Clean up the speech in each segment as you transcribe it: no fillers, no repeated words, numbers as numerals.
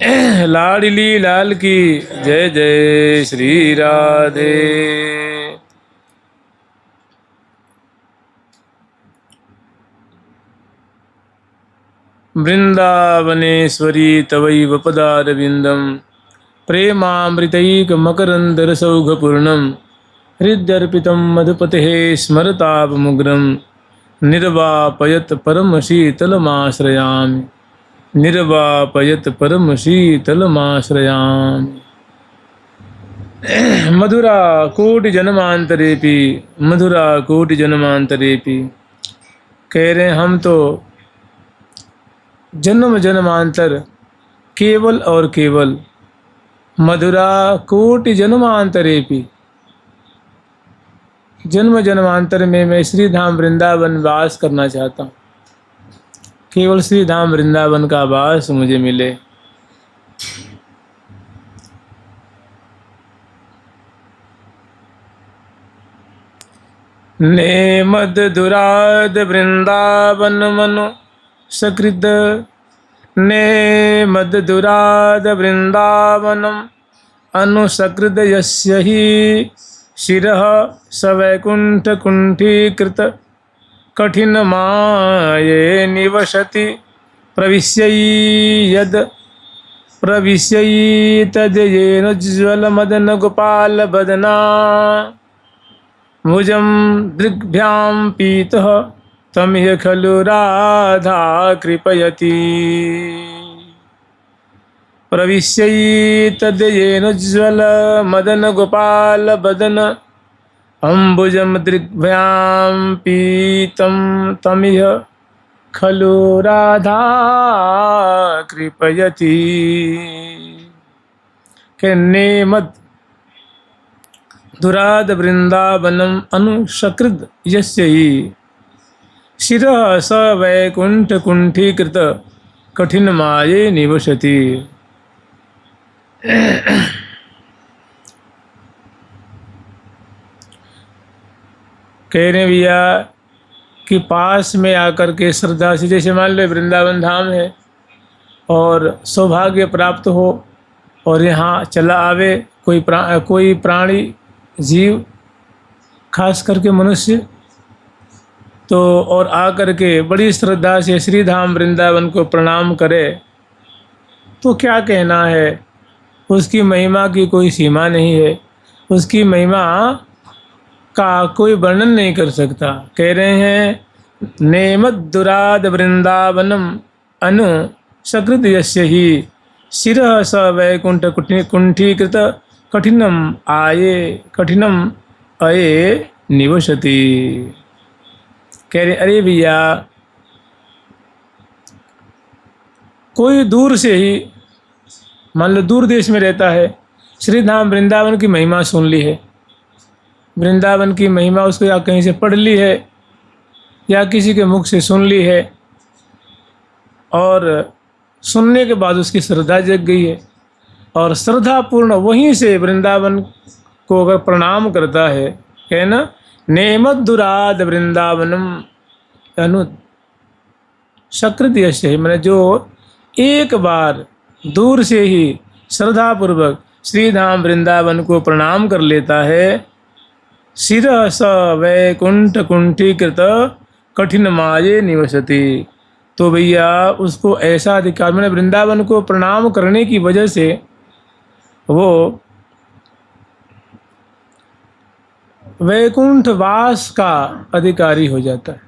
लाडली लाल की जय जय श्री राधे। वृंदावनेश्वरी तवैव पदारविन्दं प्रेमामृतैकमकरन्दरसौघपूर्णं हृद्यर्पितं मधुपतेः स्मरतापमुग्रं निर्वापयत् परमशीतलमाश्रयामि निर्वापयत् परमशीतलमाश्रयामि। मधुरा कोटिजन्मान्तरेऽपि मधुरा कोटिजन्मान्तरेऽपि। कह रहे हैं हम तो जन्म जन्मांतर केवल और केवल मधुरा कोटि जन्मांतरेपि। जन्म जन्मांतर में मैं श्री धाम वृंदावन वास करना चाहता हूँ। केवल श्री धाम वृंदावन का वास मुझे मिले। ने मधुराद वृंदावन मनो सकृद ने मधुराद वृंदावनम अनुसकृद यस्य हि शिरः सवैकुंठ कुंठीकृत कठिन माये निवसति प्रविश्यै तद्येनोज्ज्वल मदन गोपाल बदना भुजं दृग्भ्यां पीतः तमिह खलु राधा कृपयति प्रविश्यै तद्येनोज्ज्वल मदन गोपाल बदन अम्बुजं दृग्भ्यां पीतं तमिह खलु राधा कृपयति। नेमद दुराद वृंदावनम अनुशकृत यस्य हि शिरः स वैकुंठ कुंठीकृत कठिन माये निवसति। कह रहे भैया कि पास में आकर के श्रद्धा से, जैसे मान लो वृंदावन धाम है और सौभाग्य प्राप्त हो और यहाँ चला आवे कोई प्राणी जीव, खास करके मनुष्य, तो और आकर के बड़ी श्रद्धा से श्री धाम वृंदावन को प्रणाम करे तो क्या कहना है। उसकी महिमा की कोई सीमा नहीं है, उसकी महिमा का कोई वर्णन नहीं कर सकता। कह रहे हैं नेमद्दुराद वृंदावनम अनु सकृत यस्य हि शिरः स वैकुंठ कुंठीकृत कठिनम अये निवसति। कह रहे अरे भैया, कोई दूर से ही, मान लो दूर देश में रहता है, श्री धाम वृंदावन की महिमा सुन ली है, वृंदावन की महिमा उसको या कहीं से पढ़ ली है या किसी के मुख से सुन ली है, और सुनने के बाद उसकी श्रद्धा जग गई है, और श्रद्धा पूर्ण वहीं से वृंदावन को अगर प्रणाम करता है, कहना नेमद्दुराद वृंदावनम अनु सकृत यस्य, मैंने जो एक बार दूर से ही श्रद्धा पूर्वक श्री धाम वृंदावन को प्रणाम कर लेता है, शिरः स वैकुंठ कुंठीकृत कठिन माये निवसति, तो भैया उसको ऐसा अधिकार, मैंने वृंदावन को प्रणाम करने की वजह से वो वैकुंठ वास का अधिकारी हो जाता है।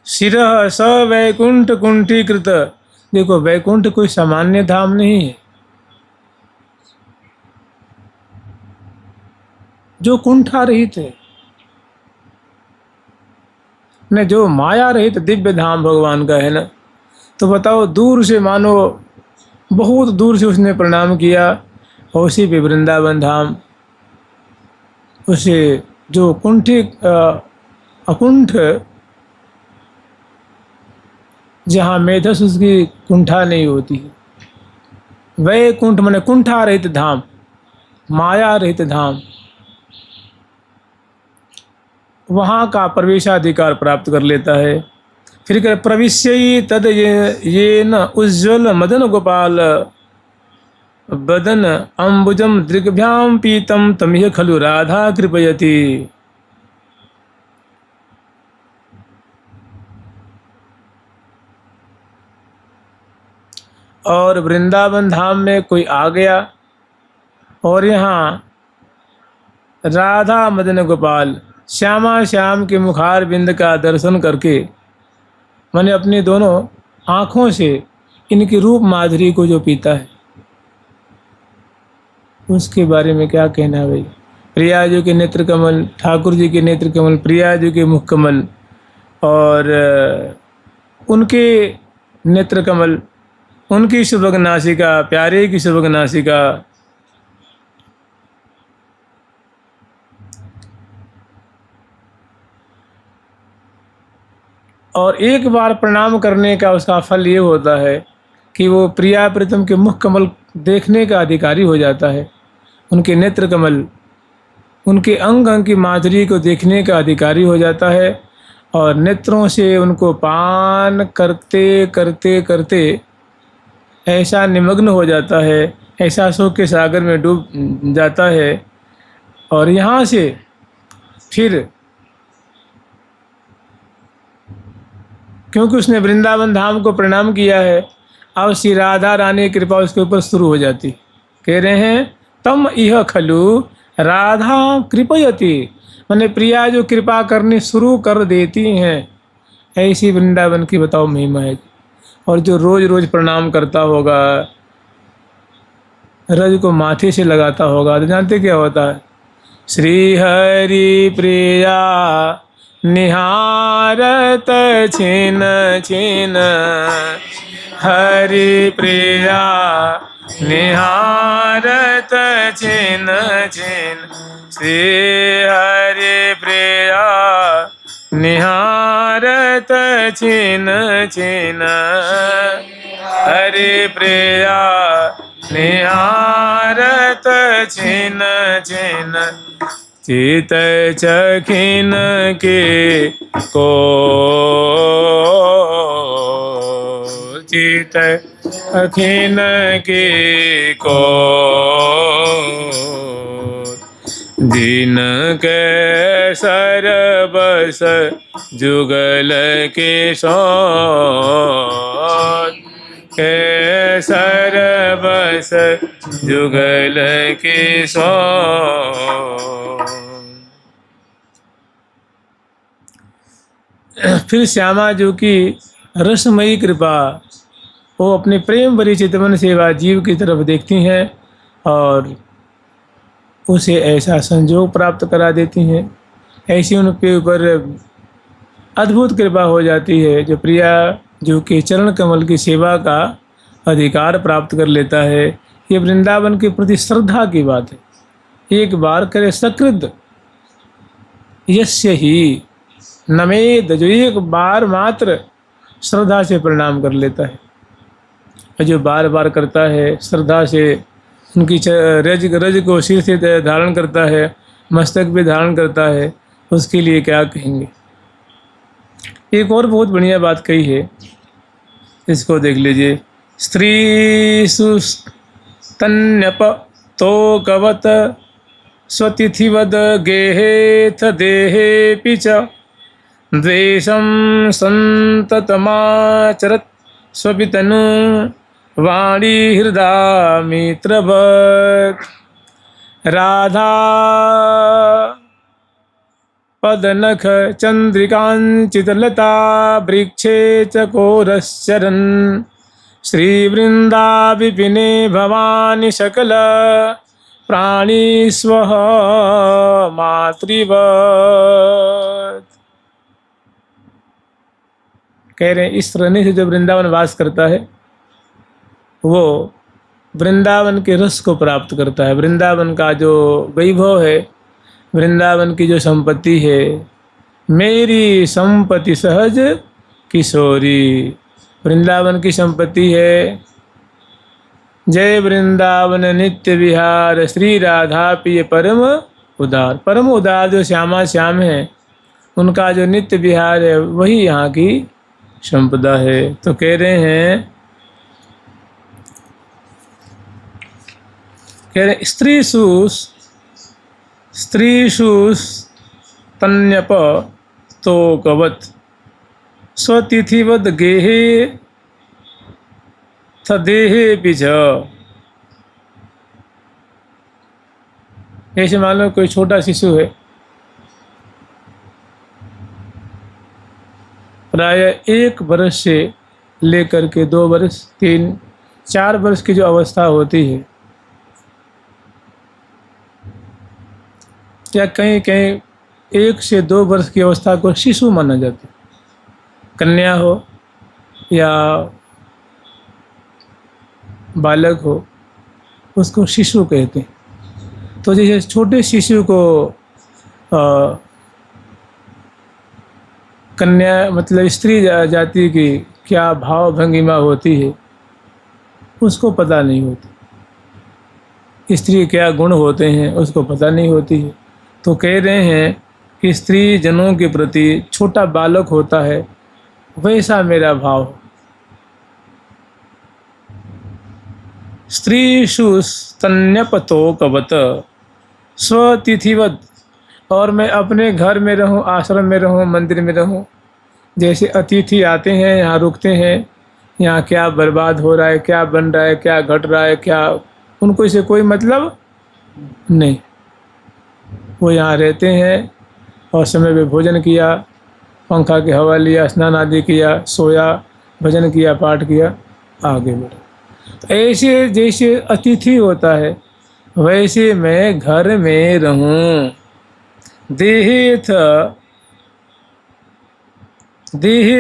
शिरः स वैकुंठ कुंठीकृत, देखो वैकुंठ कोई सामान्य धाम नहीं है, जो कुंठा रहित है, न जो माया रहित दिव्य धाम भगवान का है ना। तो बताओ, दूर से मानो बहुत दूर से उसने प्रणाम किया, और उसी पे वृंदावन धाम, उसे जो कुंठी अकुंठ, जहाँ मेधस उसकी कुंठा नहीं होती है, वैकुंठ माने कुंठा रहित धाम, माया रहित धाम, वहाँ का प्रवेशाधिकार प्राप्त कर लेता है। फिर कर प्रविश्य तद ये न उज्ज्वल मदन गोपाल बदन अम्बुजम दृग्भ्याम पीतम तमिह खलु राधा कृपयति। और वृंदावन धाम में कोई आ गया और यहाँ राधा मदन गोपाल श्यामा श्याम के मुखार बिंद का दर्शन करके मैंने अपनी दोनों आँखों से इनकी रूप माधुरी को जो पीता है उसके बारे में क्या कहना है भाई। प्रिया जी के नेत्र कमल, ठाकुर जी के नेत्र कमल, प्रिया जी के मुख कमल और उनके नेत्र कमल, उनकी सुभग नासिका, प्यारे की सुभग नासिका। और एक बार प्रणाम करने का उसका फल ये होता है कि वो प्रिया प्रीतम के मुख कमल देखने का अधिकारी हो जाता है, उनके नेत्र कमल, उनके अंग अंग की माधुरी को देखने का अधिकारी हो जाता है और नेत्रों से उनको पान करते करते करते ऐसा निमग्न हो जाता है, ऐसा शोक के सागर में डूब जाता है। और यहाँ से फिर क्योंकि उसने वृंदावन धाम को प्रणाम किया है, अब श्री राधा रानी की कृपा उसके ऊपर शुरू हो जाती। कह रहे हैं तम इह खलु राधा कृपयति, मैंने प्रिया जो कृपा करनी शुरू कर देती हैं, ऐसी वृंदावन की बताओ महिमा है। और जो रोज रोज प्रणाम करता होगा, रज को माथे से लगाता होगा, तो जानते क्या होता है, श्री हरि प्रिया निहारत छिन छिन, हरि प्रिया निहारत छिन छिन, श्री हरि प्रिया निहारत छिन छिन, हरि प्रिया निहारत छिन छिन, चित चखिन के को, चित अखिन के को, दिन के सरबस जुगल के सौत, के सरबस जुगल के सौत। फिर श्यामा जो की रसमयी कृपा, वो अपने प्रेम भरी चितवन सेवा जीव की तरफ देखती हैं और उसे ऐसा संजोग प्राप्त करा देती हैं, ऐसी उनके ऊपर अद्भुत कृपा हो जाती है जो प्रिया जो कि चरण कमल की सेवा का अधिकार प्राप्त कर लेता है। ये वृंदावन के प्रति श्रद्धा की बात है। एक बार करे सकृत यस्य ही नमेद, जो एक बार मात्र श्रद्धा से प्रणाम कर लेता है, जो बार बार करता है श्रद्धा से, उनकी रज को सिर से धारण करता है, मस्तक पे धारण करता है, उसके लिए क्या कहेंगे। एक और बहुत बढ़िया बात कही है, इसको देख लीजिए। स्त्री सुस्तन्यप तो कवत स्वतिथिवद गेहेथ देहे पिच, द्वेषं संततमाचरत स्वपितनु वाणी हृदा मित्रवत्। राधा पदनख चंद्रिकांचितलता वृक्षे चकोरश्चरन्, श्रीवृंदा विपिने भवानी सकल प्राणी स्वः मातृवत्। कह रहे हैं इस तरह से जो वृंदावन वास करता है वो वृंदावन के रस को प्राप्त करता है। वृंदावन का जो वैभव है, वृंदावन की जो संपत्ति है, मेरी संपत्ति सहज किशोरी, वृंदावन की संपत्ति है। जय वृंदावन नित्य विहार, श्री राधा प्रिय परम उदार। परम उदार जो श्यामा श्याम है, उनका जो नित्य विहार है वही यहाँ की संपदा है। तो कह रहे हैं स्त्रीषु तन्यप तो गवत स्वतिथिवद गेहे थदेहे बिज। ऐसे मान लो कोई छोटा शिशु है, प्राय 1 वर्ष से लेकर के 2 वर्ष 3 4 वर्ष की जो अवस्था होती है, या कहीं कहीं 1 से 2 वर्ष की अवस्था को शिशु माना जाता है। कन्या हो या बालक हो, उसको शिशु कहते हैं। तो जैसे छोटे शिशु को कन्या मतलब स्त्री जाति की क्या भाव भंगिमा होती है उसको पता नहीं होती, स्त्री क्या गुण होते हैं उसको पता नहीं होती है। तो कह रहे हैं कि स्त्री जनों के प्रति छोटा बालक होता है, वैसा मेरा भाव। स्त्रीषु स्तन्यपतोकवत स्वतिथिवत, और मैं अपने घर में रहूं, आश्रम में रहूं, मंदिर में रहूं। जैसे अतिथि आते हैं, यहाँ रुकते हैं, यहाँ क्या बर्बाद हो रहा है, क्या बन रहा है, क्या घट रहा है, क्या, उनको इससे कोई मतलब नहीं। वो यहाँ रहते हैं और समय पे भोजन किया, पंखा की हवा लिया, स्नान आदि किया, सोया, भजन किया, पाठ किया, आगे बढ़ा। तो ऐसे जैसे अतिथि होता है वैसे मैं घर में रहूं। देहे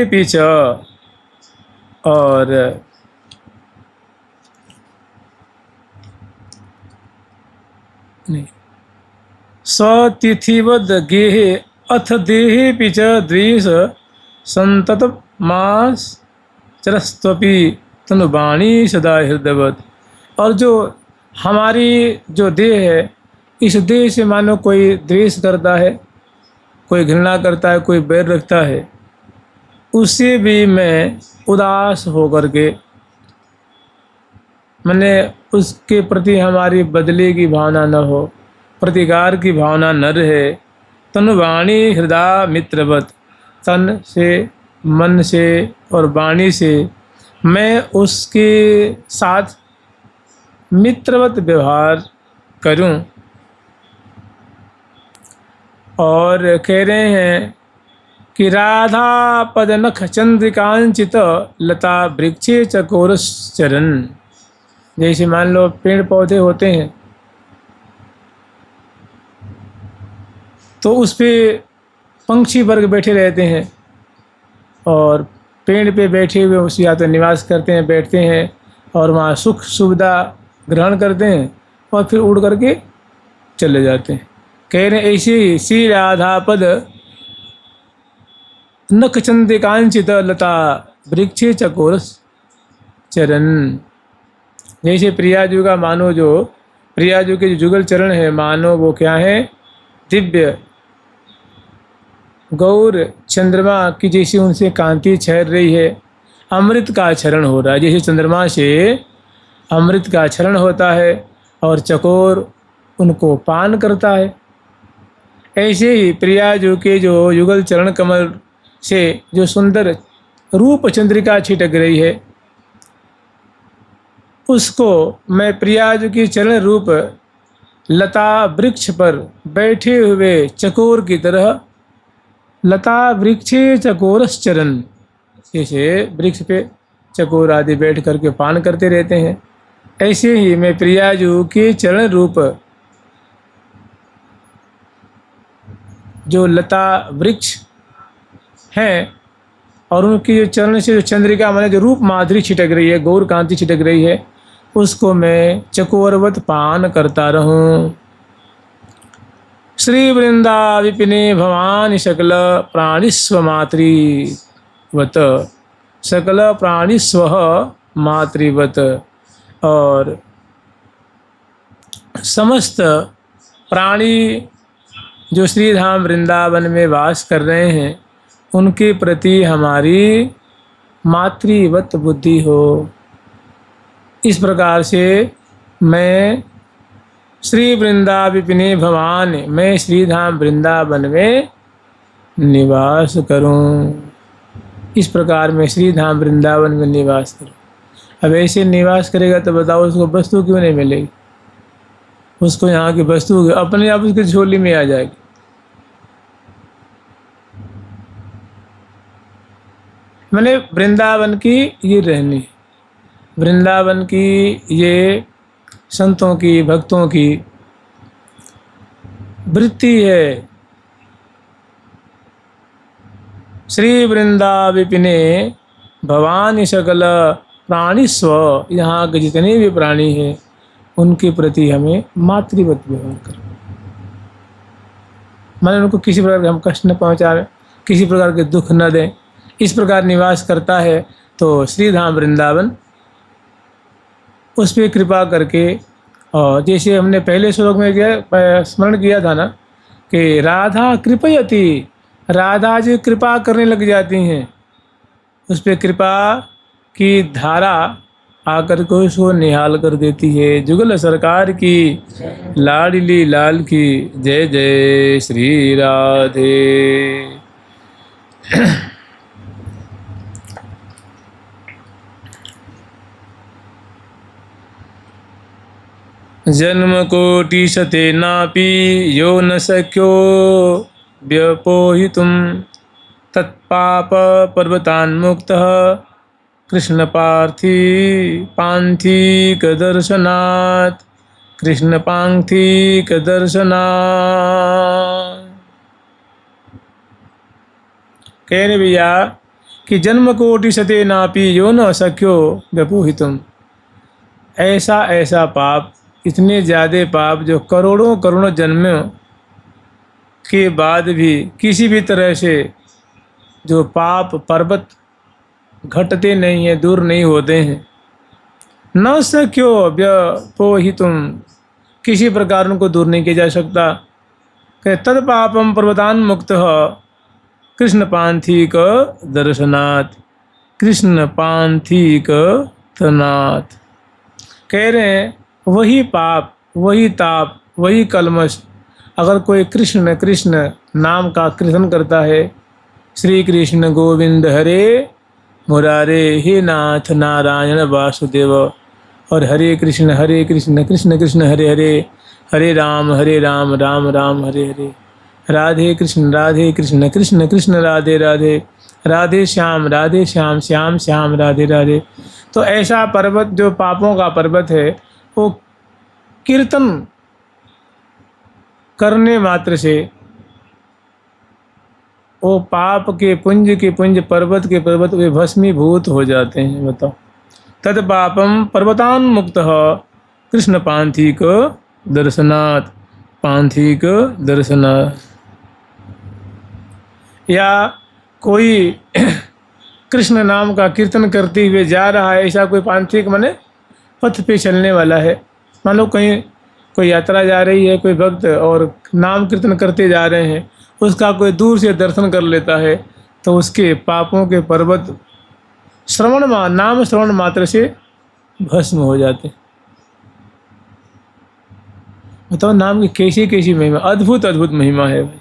पीछ, और नहीं, स्वतिथिवद गेहे अथ देहे पीछ द्वेष संतत मास चरस्त्वपि तनुवाणी सदा हृदयवत। और जो हमारी जो देह है, इस देह से मानो कोई द्वेष करता है, कोई घृणा करता है, कोई बैर रखता है, उससे भी मैं उदास होकर के, मैंने उसके प्रति हमारी बदले की भावना न हो, प्रतिकार की भावना न रहे। तनुवाणी हृदय मित्रवत, तन से, मन से और वाणी से मैं उसके साथ मित्रवत व्यवहार करूं। और कह रहे हैं कि राधा पद नख चंद्रिकांचित लता वृक्षे चकोरश्चरण। जैसे मान लो पेड़ पौधे होते हैं तो उस पे पंछी वर्ग बैठे रहते हैं, और पेड़ पे बैठे हुए उस या तो निवास करते हैं, बैठते हैं और वहाँ सुख सुविधा ग्रहण करते हैं और फिर उड़ करके चले जाते हैं। कह रहे ऐसे ही श्री राधा पद नख चंद्रिकांचित लता वृक्षे चकोरस चरण। जैसे प्रियाजू का मानो, जो प्रियाजू के जो जुगल चरण है, मानो वो क्या है, दिव्य गौर चंद्रमा की जैसी उनसे कांति छर रही है, अमृत का आचरण हो रहा है। जैसे चंद्रमा से अमृत का आचरण होता है और चकोर उनको पान करता है, ऐसे ही प्रियाजू के जो युगल चरण कमल से जो सुंदर रूप चंद्रिका छिटक रही है, उसको मैं प्रियाजू की चरण रूप लता वृक्ष पर बैठे हुए चकोर की तरह, लता वृक्षे चकोरस चरण, जैसे वृक्ष पे चकोर आदि बैठ करके पान करते रहते हैं, ऐसे ही मैं प्रियाजू के चरण रूप जो लता वृक्ष हैं और उनकी जो चरण से जो चंद्रिका माने जो रूप माधुरी छिटक रही है, गौर कांति छिटक रही है, उसको मैं चकोरवत पान करता रहूं। श्री वृंदा विपिने भवानी सकल प्राणिस्व मातृवत, सकल प्राणिस्व मातृवत। और समस्त प्राणी जो श्री धाम वृंदावन में वास कर रहे हैं, उनके प्रति हमारी मातृवत बुद्धि हो। इस प्रकार से मैं श्री वृंदाविपिने भवान, मैं श्रीधाम वृंदावन में निवास करूं। इस प्रकार मैं श्रीधाम वृंदावन में निवास करूं। अब ऐसे निवास करेगा तो बताओ उसको वस्तु क्यों नहीं मिलेगी? उसको यहाँ की वस्तु अपने आप उसकी झोली में आ जाएगी। मैंने वृंदावन की ये रहनी, वृंदावन की ये संतों की भक्तों की वृत्ति है। श्री वृंदाविपिने भवानी सकल प्राणी स्व, यहाँ के जितने भी प्राणी हैं उनके प्रति हमें मातृवत व्यवहार करें। माने उनको किसी प्रकार के हम कष्ट न पहुँचाएं, किसी प्रकार के दुख न दें। इस प्रकार निवास करता है तो श्रीधाम वृंदावन उस पर कृपा करके, और जैसे हमने पहले श्लोक में स्मरण किया था ना कि राधा कृपयति, राधा जी कृपा करने लग जाती हैं, उस पर कृपा की धारा आकर को उसको निहाल कर देती है। जुगल सरकार की लाडली लाल की जय जय श्री राधे। जन्म कोटि शते नापि यो न शक्यो व्यपोहितुं तत्पाप पर्वतान्मुक्तः कृष्ण पांथिक दर्शनात्, कृष्ण पांथिक दर्शनात्। कह रहे भैया कि जन्म कोटि शते नापि यो न शक्यो व्यपोहितुं, ऐसा ऐसा पाप, इतने ज़्यादा पाप जो करोड़ों करोड़ों जन्मों के बाद भी किसी भी तरह से जो पाप पर्वत घटते नहीं हैं, दूर नहीं होते हैं। न सक्यो व्यपोहितुं, किसी प्रकार उनको दूर नहीं किया जा सकता। कि तद पापम पर्वतान मुक्त कृष्ण पांथिक दर्शनात्, कृष्ण पांथिक तनात्। कह रहे हैं वही पाप, वही ताप, वही कलमश अगर कोई कृष्ण कृष्ण नाम का कीर्तन करता है, श्री कृष्ण गोविंद हरे मुरारे हे नाथ नारायण वासुदेव, और हरे कृष्ण कृष्ण कृष्ण हरे हरे, हरे राम राम राम हरे हरे, राधे कृष्ण कृष्ण कृष्ण राधे राधे, राधे श्याम श्याम श्याम राधे राधे। तो ऐसा पर्वत जो पापों का पर्वत है, वो कीर्तन करने मात्र से वो पाप के पुंज पर्वत के पर्वत वे भस्मीभूत हो जाते हैं। बताओ, तद पापम पर्वतान मुक्त कृष्ण पांथिक दर्शनात्, पांथिक दर्शनात्। या कोई कृष्ण नाम का कीर्तन करते हुए जा रहा है, ऐसा कोई पांथिक माने पथ पे चलने वाला है। मान लो कहीं कोई यात्रा जा रही है, कोई भक्त और नाम कीर्तन करते जा रहे हैं, उसका कोई दूर से दर्शन कर लेता है तो उसके पापों के पर्वत नाम श्रवण मात्र से भस्म हो जाते। बताओ नाम की कैसी कैसी महिमा, अद्भुत अद्भुत महिमा है भाई।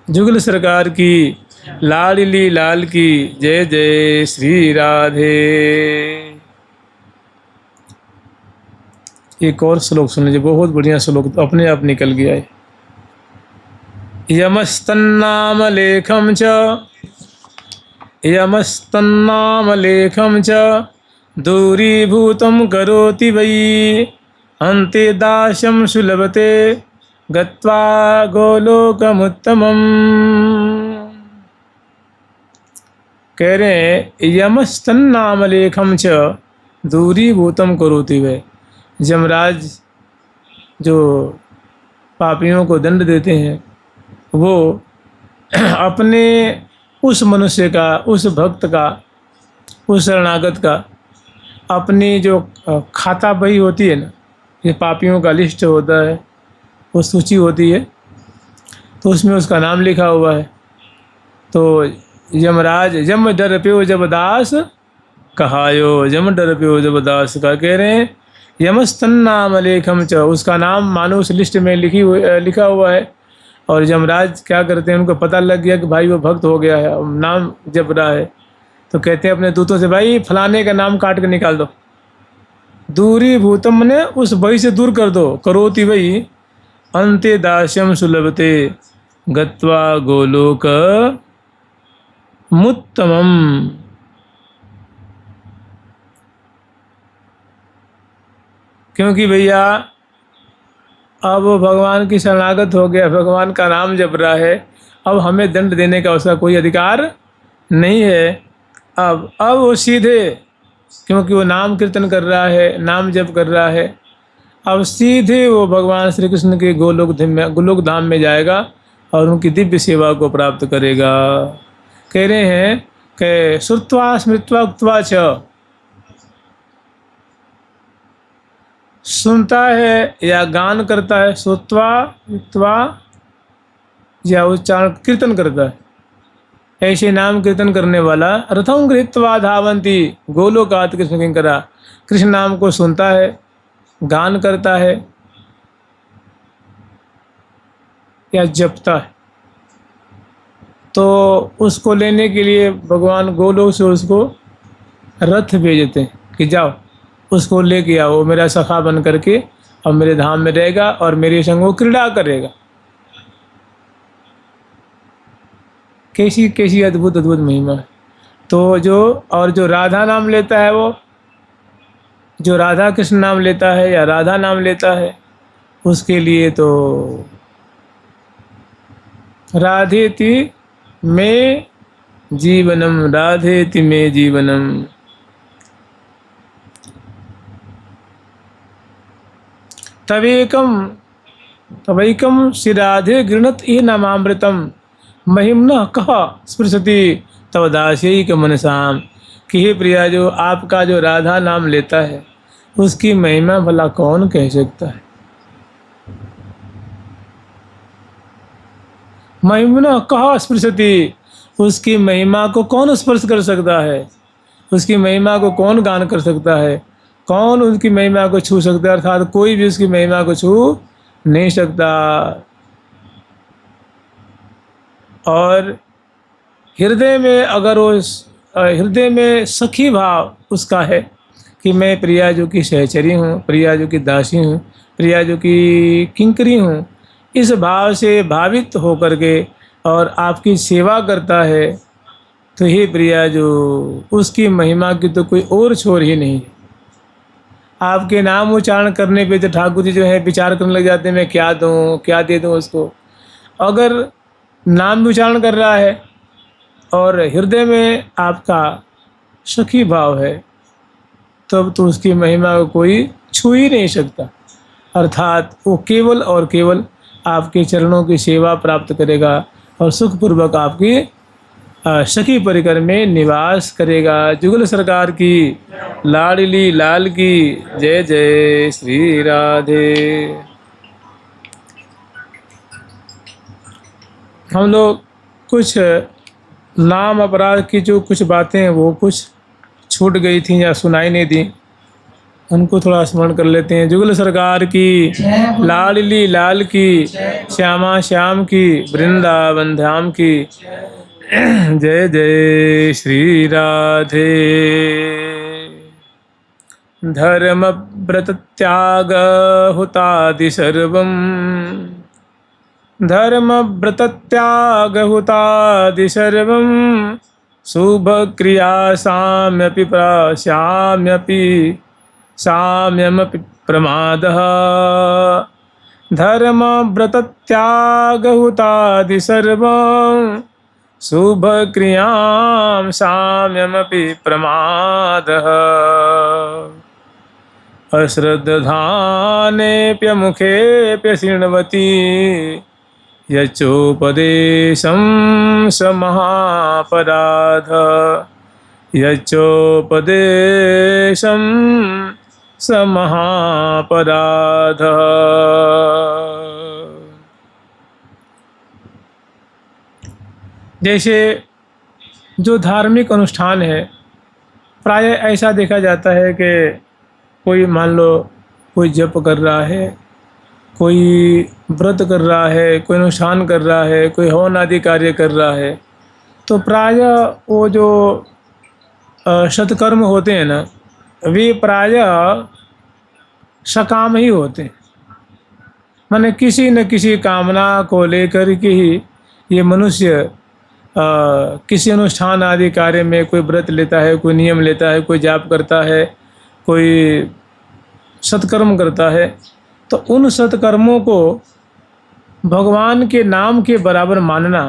जुगल सरकार की लाडली लाल की जय जय श्री राधे। एक और श्लोक सुन लीजिए, बहुत बढ़िया श्लोक, तो अपने आप निकल गया है। यमस्तन्नाम लेखम च दूरीभूतं करोति वै, अन्ते दास्यं सुलभते गत्वा गोलोकमुत्तमम्। कह रहे हैं यमस्तन्नाम लेखम च दूरीभूतं करोति वै। यमराज जो पापियों को दंड देते हैं, वो अपने उस मनुष्य का, उस भक्त का, उस शरणागत का अपनी जो खाता बही होती है ना, ये पापियों का लिस्ट होता है, वो सूची होती है, तो उसमें उसका नाम लिखा हुआ है। तो यमराज यम डर प्यो जब दास कहायो, यम डर प्यो जब दास का कह रहे हैं यमस्तन नाम लेखम च, उसका नाम मानो उस लिस्ट में लिखा हुआ है। और यमराज क्या करते हैं, उनको पता लग गया कि भाई वो भक्त हो गया है, नाम जप रहा है, तो कहते हैं अपने दूतों से भाई फलाने का नाम काट के निकाल दो, दूरी भूतम ने उस वही से दूर कर दो, करोति वही अंते दास्यम सुलभते गत्वा गोलोक मुत्तमम। क्योंकि भैया अब वो भगवान की शरणागत हो गया, भगवान का नाम जप रहा है, अब हमें दंड देने का उसका कोई अधिकार नहीं है। अब वो सीधे, क्योंकि वो नाम कीर्तन कर रहा है, नाम जप कर रहा है, अब सीधे वो भगवान श्री कृष्ण के गोलोक धाम में जाएगा और उनकी दिव्य सेवा को प्राप्त करेगा। कह रहे हैं कि श्रुत्वा स्मृत्वा उक्त्वा च, सुनता है या गान करता है, श्रुत्वा उक्त्वा या उच्चारण कीर्तन करता है, ऐसे नाम कीर्तन करने वाला रथम गृहीत्वा धावन्ति गोलोकात् कृष्ण किंकरा, कृष्ण नाम को सुनता है, गान करता है या जपता है, तो उसको लेने के लिए भगवान गोलोक से उसको रथ भेजते हैं कि जाओ उसको लेके आओ, मेरा सखा बन करके और मेरे धाम में रहेगा और मेरे संग वो क्रीड़ा करेगा। कैसी कैसी अद्भुत अद्भुत महिमा है। तो जो राधा नाम लेता है, वो जो राधा कृष्ण नाम लेता है या राधा नाम लेता है, उसके लिए तो राधेति में जीवनम, राधेति में जीवनम। तवैकम श्री राधे गृणत ई नामामृतम महिम्न कह स्पृशति तव दास्यैक मनसाम। कि हे प्रिया, जो आपका जो राधा नाम लेता है उसकी महिमा भला कौन कह सकता है। महिम्न कह स्पृशति, उसकी महिमा को कौन स्पर्श कर सकता है, उसकी महिमा को कौन गान कर सकता है, कौन उसकी महिमा को छू सकता है, अर्थात कोई भी उसकी महिमा को छू नहीं सकता। और हृदय में अगर उस हृदय में सखी भाव उसका है कि मैं प्रिया जो की सहचरी हूँ, प्रिया जो की दासी हूँ, प्रिया जो की किंकरी हूँ, इस भाव से भावित होकर के और आपकी सेवा करता है, तो हे प्रिया, जो उसकी महिमा की तो कोई और छोर ही नहीं है। आपके नाम उच्चारण करने पे तो ठाकुर जी जो है विचार करने लग जाते हैं, मैं क्या दूँ, क्या दे दूँ उसको। अगर नाम भी उच्चारण कर रहा है और हृदय में आपका सखी भाव है, तब तो उसकी महिमा को कोई छू ही नहीं सकता। अर्थात वो केवल और केवल आपके चरणों की सेवा प्राप्त करेगा और सुखपूर्वक आपकी सखी परिकर में निवास करेगा। जुगल सरकार की लाडली लाल की जय जय श्री राधे। हम लोग कुछ नाम अपराध की जो कुछ बातें हैं वो कुछ छूट गई थी या सुनाई नहीं दी, उनको थोड़ा स्मरण कर लेते हैं। जुगल सरकार की लाडली लाल की, श्यामा श्याम की, वृंदावन धाम की जय जय श्री राधे। धर्म व्रत त्याग हुतादि सर्वं, धर्म व्रत त्याग हुतादि सर्वं, शुभ क्रिया साम्यपि साम्यमपि प्रमादः। धर्म व्रत त्याग हुतादि सर्वं, शुभ क्रियां साम्यमपि प्रमादः। अश्रद्धानेऽप्यमुखेऽप्य शृण्वति, यच्चोपदेशं स महापराधः, यच्चोपदेशं स महापराधः। जैसे जो धार्मिक अनुष्ठान है, प्राय ऐसा देखा जाता है कि कोई मान लो कोई जप कर रहा है, कोई व्रत कर रहा है, कोई अनुष्ठान कर रहा है, कोई हवन आदि कार्य कर रहा है, तो प्राय वो जो सत्कर्म होते हैं ना, वे प्राय सकाम ही होते हैं। माने किसी न किसी कामना को लेकर के ही ये मनुष्य किसी अनुष्ठान आदि कार्य में कोई व्रत लेता है, कोई नियम लेता है, कोई जाप करता है, कोई सत्कर्म करता है। तो उन सत्कर्मों को भगवान के नाम के बराबर मानना,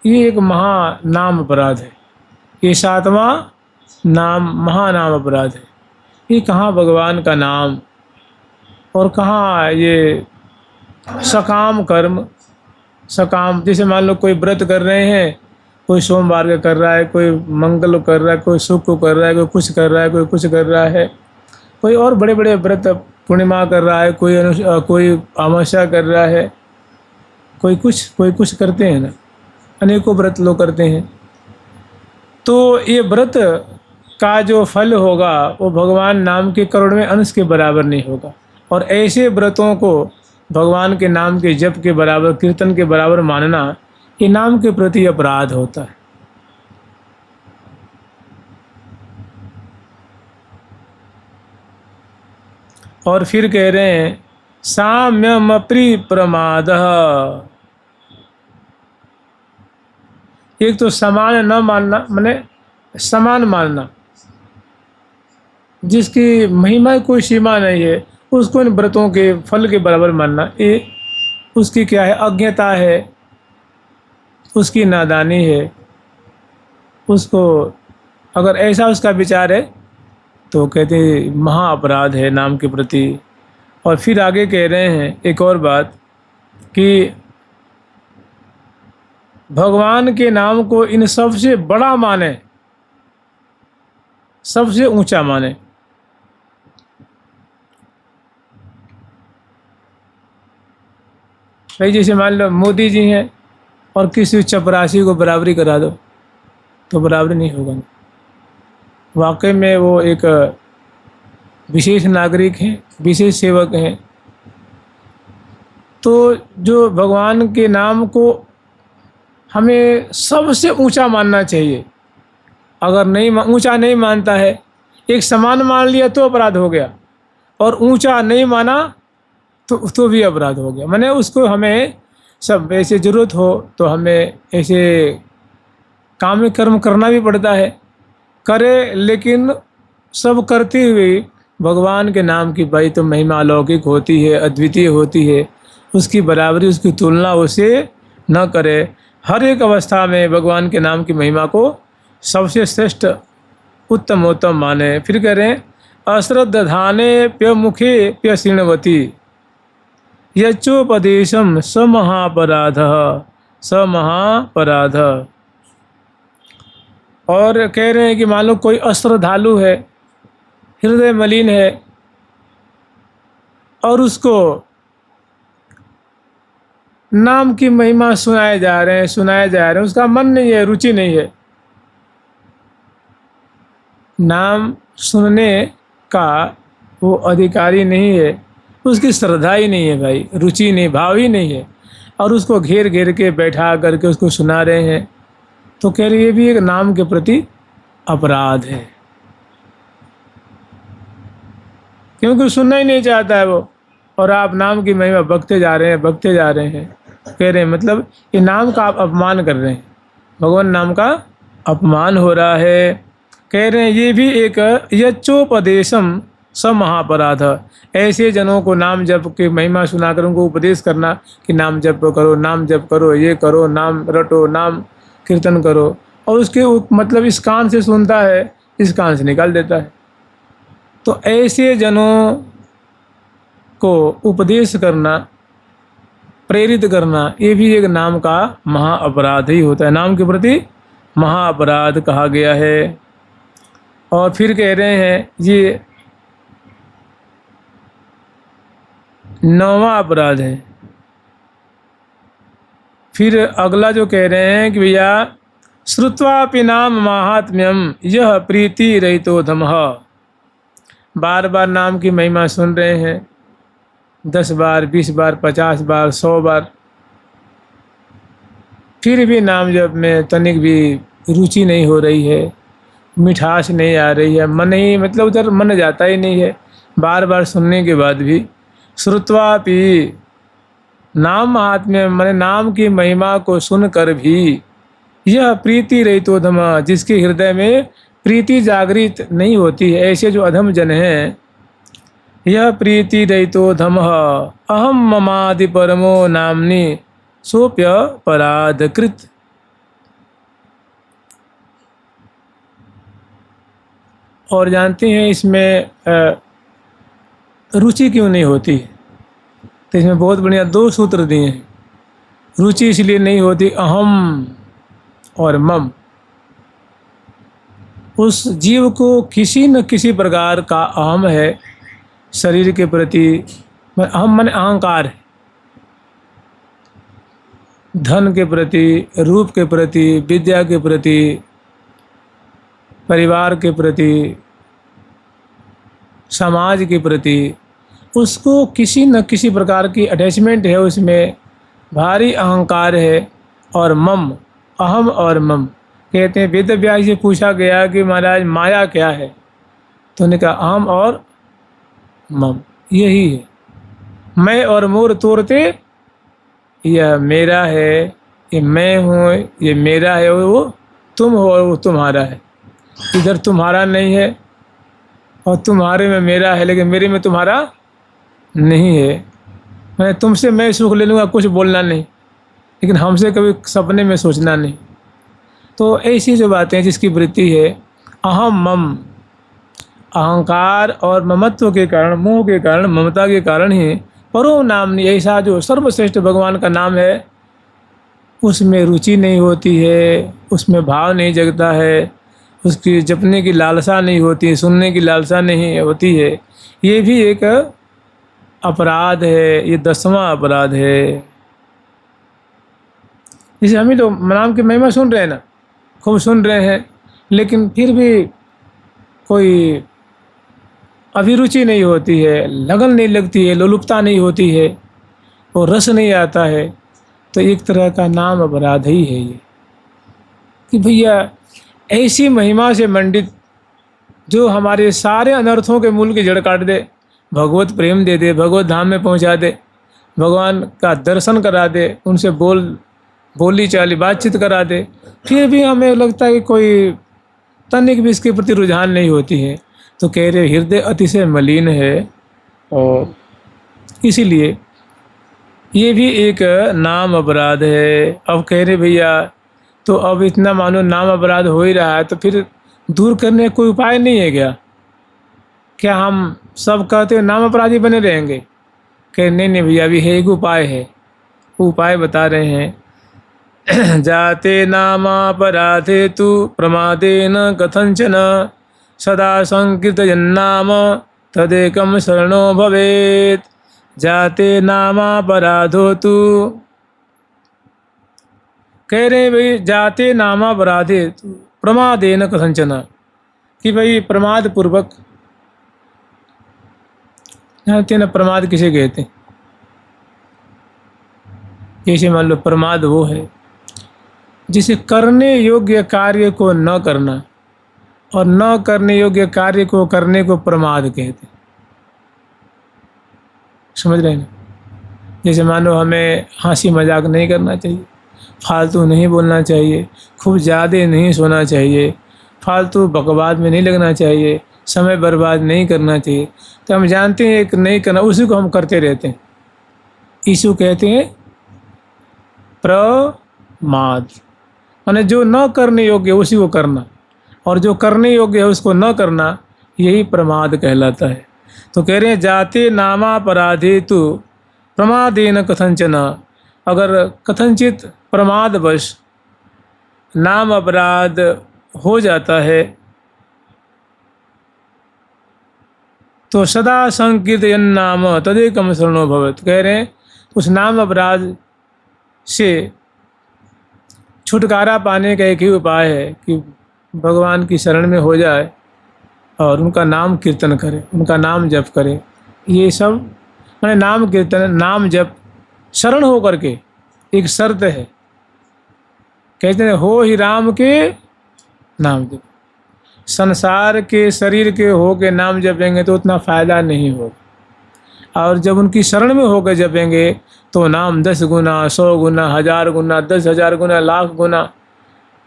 ये एक महानाम अपराध है। ये 7वां नाम महानाम अपराध है। ये कहाँ भगवान का नाम और कहाँ ये सकाम कर्म। सकाम जैसे मान लो कोई व्रत कर रहे हैं, कोई सोमवार का कर रहा है, कोई मंगल कर रहा है, कोई सुख को कर रहा है, कोई कुछ कर रहा है, कोई कुछ कर रहा है, कोई और बड़े बड़े व्रत पूर्णिमा कर रहा है, कोई अमावस्या कर रहा है, कोई कुछ करते हैं ना, अनेकों व्रत लोग करते हैं। तो ये व्रत का जो फल होगा वो भगवान नाम के करोड़वें अंश के बराबर नहीं होगा। और ऐसे व्रतों को भगवान के नाम के जप के बराबर, कीर्तन के बराबर मानना, ये नाम के प्रति अपराध होता है। और फिर कह रहे हैं साम्यम प्रमादः। एक तो समान न मानना, माने समान मानना, जिसकी महिमा कोई सीमा नहीं है उसको इन व्रतों के फल के बराबर मानना, ये उसकी क्या है, अज्ञता है, उसकी नादानी है। उसको अगर ऐसा उसका विचार है तो कहते हैं महा अपराध है नाम के प्रति। और फिर आगे कह रहे हैं एक और बात कि भगवान के नाम को इन सबसे बड़ा माने, सबसे ऊंचा माने। भाई जैसे मान लो मोदी जी हैं और किसी चपरासी को बराबरी करा दो तो बराबरी नहीं होगा। वाकई में वो एक विशेष नागरिक हैं, विशेष सेवक हैं। तो जो भगवान के नाम को हमें सबसे ऊंचा मानना चाहिए। अगर नहीं ऊंचा नहीं मानता है, एक समान मान लिया तो अपराध हो गया, और ऊंचा नहीं माना तो भी अपराध हो गया। माने उसको हमें सब ऐसे ज़रूरत हो तो हमें ऐसे कामिक कर्म करना भी पड़ता है, करे, लेकिन सब करते हुए भगवान के नाम की भाई तो महिमा अलौकिक होती है, अद्वितीय होती है, उसकी बराबरी, उसकी तुलना उसे न करे। हर एक अवस्था में भगवान के नाम की महिमा को सबसे श्रेष्ठ उत्तमोत्तम माने। फिर कह रहे हैं अश्रद्धाने प्य मुखे प्य श्रृणवती यच्चोपदेशम स महापराध, स महापराध। और कह रहे हैं कि मान लो कोई अश्रद्धालु है, हृदय मलिन है, और उसको नाम की महिमा सुनाए जा रहे हैं, उसका मन नहीं है, रुचि नहीं है, नाम सुनने का वो अधिकारी नहीं है, उसकी श्रद्धा ही नहीं है भाई, रुचि नहीं, भाव ही नहीं है, और उसको घेर घेर के बैठा करके उसको सुना रहे हैं, तो कह रहे ये भी एक नाम के प्रति अपराध है, क्योंकि सुनना ही नहीं चाहता है वो, और आप नाम की महिमा बकते जा रहे हैं। कह रहे हैं मतलब ये नाम का आप अपमान कर रहे हैं, भगवान नाम का अपमान हो रहा है। कह रहे हैं ये भी एक यच्चोपदेशम स महापराध। ऐसे जनों को नाम जप की महिमा सुनाकर उनको उपदेश करना कि नाम जप करो, नाम जप करो, ये करो, नाम रटो, नाम कीर्तन करो, और उसके मतलब इस कान से सुनता है, इस कान से निकाल देता है। तो ऐसे जनों को उपदेश करना, प्रेरित करना, ये भी एक नाम का महा अपराध ही होता है, नाम के प्रति महा अपराध कहा गया है। और फिर कह रहे हैं ये 9वां अपराध है। फिर अगला जो कह रहे हैं कि भैया श्रुत्वापि नाम माहात्म्यम यह प्रीति रहितो धमः। बार बार नाम की महिमा सुन रहे हैं, 10 बार, 20 बार, 50 बार, 100 बार, फिर भी नाम जप में तनिक भी रुचि नहीं हो रही है, मिठास नहीं आ रही है, मन ही मतलब उधर मन जाता ही नहीं है। बार बार सुनने के बाद भी श्रुत्वापि नाम महात्म्य मैंने नाम की महिमा को सुनकर भी यह प्रीति रहितो धमा, जिसके हृदय में प्रीति जागृत नहीं होती है, ऐसे जो अधम जन हैं, यह प्रीति रहितो धमः अहम ममादि परमो नामनि सोप्य पराधकृत। और जानते हैं इसमें रुचि क्यों नहीं होती, तो इसमें बहुत बढ़िया 2 सूत्र दिए हैं। रुचि इसलिए नहीं होती, अहम और मम, उस जीव को किसी न किसी प्रकार का अहम है शरीर के प्रति। अहम मन अहंकार है, धन के प्रति, रूप के प्रति, विद्या के प्रति, परिवार के प्रति, समाज के प्रति, उसको किसी न किसी प्रकार की अटैचमेंट है, उसमें भारी अहंकार है। और मम, अहम और मम कहते हैं। वेद व्यास से पूछा गया कि महाराज माया क्या है, तो उन्होंने कहा अहम और मम यही है। मैं और मोर तोड़ते, यह मेरा है, ये मैं हूँ, ये मेरा है, वो तुम हो और वो तुम्हारा है। इधर तुम्हारा नहीं है और तुम्हारे में मेरा है, लेकिन मेरे में तुम्हारा नहीं है। मैंने तुमसे मैं सुख ले लूँगा, कुछ बोलना नहीं, लेकिन हमसे कभी सपने में सोचना नहीं। तो ऐसी जो बातें हैं जिसकी वृत्ति है अहम मम, अहंकार और ममत्व के कारण, मोह के कारण, ममता के कारण ही परो नाम, ऐसा जो सर्वश्रेष्ठ भगवान का नाम है उसमें रुचि नहीं होती है, उसमें भाव नहीं जगता है, उसकी जपने की लालसा नहीं होती, सुनने की लालसा नहीं होती है। ये भी एक अपराध है, ये 10वां अपराध है। जैसे हम ही तो नाम की महिमा सुन रहे हैं ना, खूब सुन रहे हैं, लेकिन फिर भी कोई अभिरुचि नहीं होती है, लगन नहीं लगती है, लोलुपता नहीं होती है, और रस नहीं आता है, तो एक तरह का नाम अपराध ही है ये। कि भैया ऐसी महिमा से मंडित जो हमारे सारे अनर्थों के मूल की जड़ काट दे, भगवत प्रेम दे दे, भगवत धाम में पहुंचा दे, भगवान का दर्शन करा दे, उनसे बोली चाली बातचीत करा दे, फिर भी हमें लगता है कि कोई तनिक भी इसके प्रति रुझान नहीं होती है। तो कह रहे हृदय अतिशय मलिन है, और इसीलिए ये भी एक नाम अपराध है। अब कह रहे भैया तो अब इतना मानो नाम अपराध हो ही रहा है, तो फिर दूर करने का कोई उपाय नहीं है क्या? क्या हम सब कहते हैं नाम अपराधी बने रहेंगे? कह नहीं नहीं भैया, अभी है एक उपाय है, उपाय बता रहे हैं। जाते नामापराधे तु प्रमादेन कथंचन सदा संकीर्तयन्नाम तदेकं शरणो भवेत्। जाते नामापराधो तु, कह रहे हैं भाई जाते नामापराधे तु प्रमादेन कथंचन, कि भाई प्रमाद पूर्वक, जानते हैं ना प्रमाद किसे कहते हैं? जैसे मान लो प्रमाद वो है जिसे करने योग्य कार्य को न करना, और न करने योग्य कार्य को करने को प्रमाद कहते हैं। समझ रहे हैं ना? जैसे मानो हमें हंसी मजाक नहीं करना चाहिए, फालतू नहीं बोलना चाहिए, खूब ज़्यादा नहीं सोना चाहिए, फालतू बकवाद में नहीं लगना चाहिए, समय बर्बाद नहीं करना चाहिए, तो हम जानते हैं कि नहीं करना, उसी को हम करते रहते हैं। इसको कहते हैं प्रमाद, माने जो न करने योग्य उसी को करना, और जो करने योग्य है उसको न करना, यही प्रमाद कहलाता है। तो कह रहे हैं जाते नामापराधे तु प्रमादेन कथंचन, अगर कथनचित प्रमादवश नाम अपराध हो जाता है तो सदा संकीर्तयन् नाम तदेकं शरणो भवेत्। कह रहे हैं उस नाम अपराध से छुटकारा पाने का एक ही उपाय है कि भगवान की शरण में हो जाए और उनका नाम कीर्तन करे, उनका नाम जप करे। ये सब मैंने नाम कीर्तन, नाम जप शरण हो करके एक शर्त है। कहते हैं हो ही राम के नाम जप। संसार के शरीर के हो के नाम जपेंगे तो उतना फायदा नहीं होगा, और जब उनकी शरण में होकर जपेंगे तो नाम 10 गुना, 100 गुना, 1000 गुना, 10,000 गुना, लाख गुना,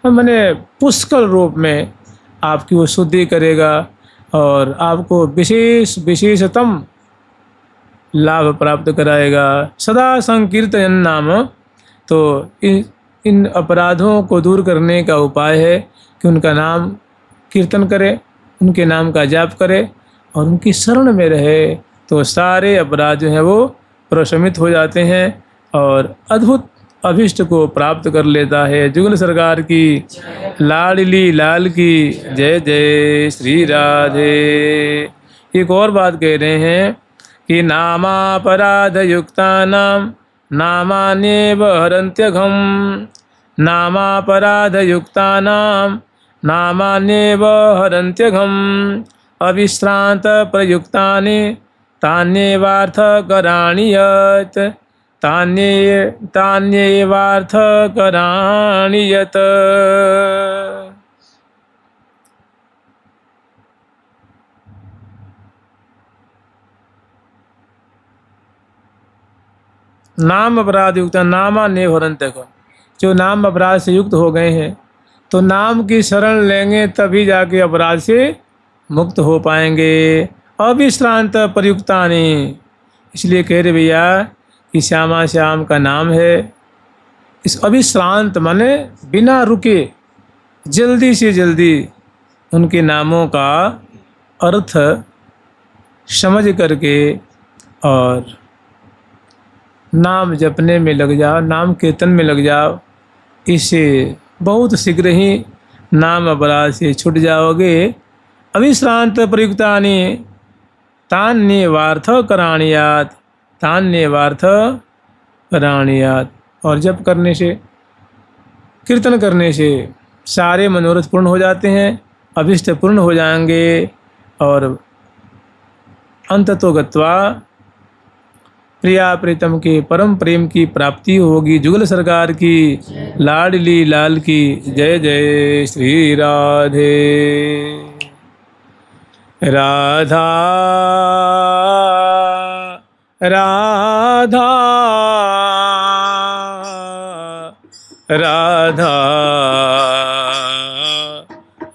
मैंने पुष्कल रूप में आपकी वो शुद्धि करेगा और आपको विशेषतम लाभ प्राप्त कराएगा। सदा संकीर्तन नाम, तो इन अपराधों को दूर करने का उपाय है कि उनका नाम कीर्तन करे, उनके नाम का जाप करे और उनकी शरण में रहे, तो सारे अपराध जो हैं वो प्रशमित हो जाते हैं और अद्भुत अभिष्ट को प्राप्त कर लेता है। जुगल सरकार की लाडली लाल की जय जय श्री राधे। एक और बात कह रहे हैं कि नामापराध युक्तानाम नामान्येव हरन्त्यघम, नामापराध युक्तानाम नामान्येव हरन्त्यघम, अविश्रांत प्रयुक्तानि तान्येवार्थ कराणि यत्, तान्येवार्थ कराणि यत्। नाम अपराध युक्त नामान्येव हरन्त्यघम, जो नाम अपराध से युक्त हो गए हैं तो नाम की शरण लेंगे तभी जाके अपराध से मुक्त हो पाएंगे। अविश्रांत प्रयुक्तानि, इसलिए कह रहे भैया कि श्यामा श्याम का नाम है। इस अविश्रांत माने बिना रुके जल्दी से जल्दी उनके नामों का अर्थ समझ करके और नाम जपने में लग जाओ, नाम कीर्तन में लग जाओ। इससे बहुत शीघ्र ही नाम अपराध से छूट जाओगे। अविश्रांत प्रयुक्तानि तान्येवार्थ कराणियात्, तान्येवार्थ कराणियात्। और जप करने से, कीर्तन करने से सारे मनोरथ पूर्ण हो जाते हैं, अभिष्ट पूर्ण हो जाएंगे और अंततो गत्वा प्रिया प्रीतम के परम प्रेम की प्राप्ति होगी। जुगल सरकार की लाडली लाल की जय जय श्री राधे। राधा राधा राधा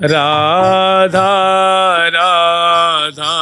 राधा राधा।